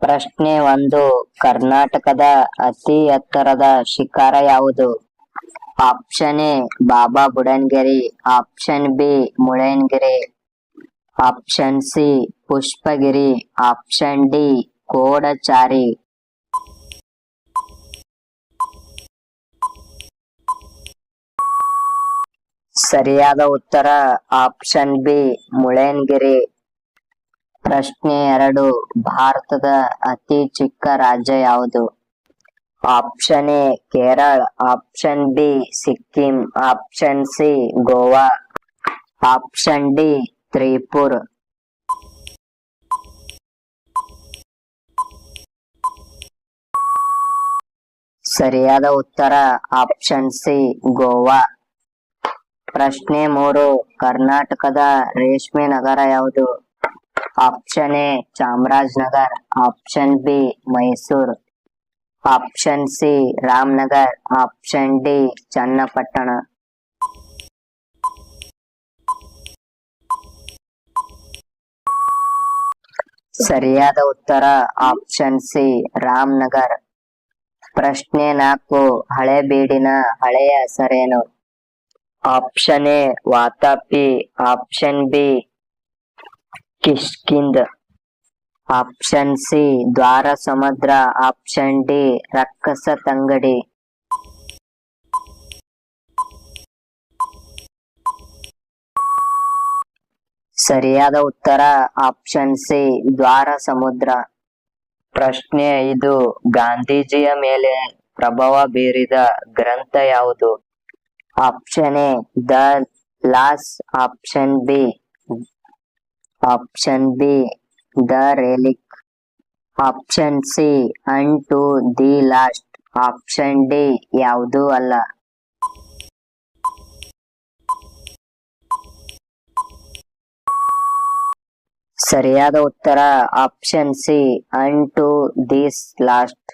ಪ್ರಶ್ನೆ 1. ಕರ್ನಾಟಕದ ಅತಿ ಎತ್ತರದ ಶಿಖರ ಯಾವುದು? Option A Baba Budangiri, option B Mullayanagiri, option C Pushpagiri, option D Kodachadri. ಸರಿಯಾದ ಉತ್ತರ ಆಪ್ಷನ್ ಬಿ ಮುಳ್ಳಯ್ಯನಗಿರಿ. ಪ್ರಶ್ನೆ 2. ಭಾರತದ ಅತಿ ಚಿಕ್ಕ ರಾಜ್ಯ ಯಾವುದು? Option A Kerala, option B Sikkim, option C Goa, option D Tripura. ಸರಿಯಾದ ಉತ್ತರ ಆಪ್ಷನ್ ಸಿ ಗೋವಾ. ಪ್ರಶ್ನೆ 3. ಕರ್ನಾಟಕದ ರೇಷ್ಮೆ ನಗರ ಯಾವುದು? Option A Chamarajanagar, option B Mysuru, option C Ramanagara, option D Channapatna. ಸರಿಯಾದ ಉತ್ತರ ಆಪ್ಷನ್ ಸಿ ರಾಮನಗರ. ಪ್ರಶ್ನೆ 4. ಹಳೇಬೀಡಿನ ಹಳೆಯ ಹೆಸರೇನು? Option A Vatapi, option B Kishkindha, option C ದ್ವಾರ ಸಮುದ್ರ, ಆಪ್ಷನ್ ಡಿ ರಕ್ಕಸ ತಂಗಡಿ. ಸರಿಯಾದ ಉತ್ತರ ಆಪ್ಷನ್ ಸಿ ದ್ವಾರ ಸಮುದ್ರ. ಪ್ರಶ್ನೆ 5. ಗಾಂಧೀಜಿಯ ಮೇಲೆ ಪ್ರಭಾವ ಬೀರಿದ ಗ್ರಂಥ ಯಾವುದು? Option A the laws, option B the relic, option C unto the last, option D ಯಾವುದೂ ಅಲ್ಲ. ಸರಿಯಾದ ಉತ್ತರ option C unto this last.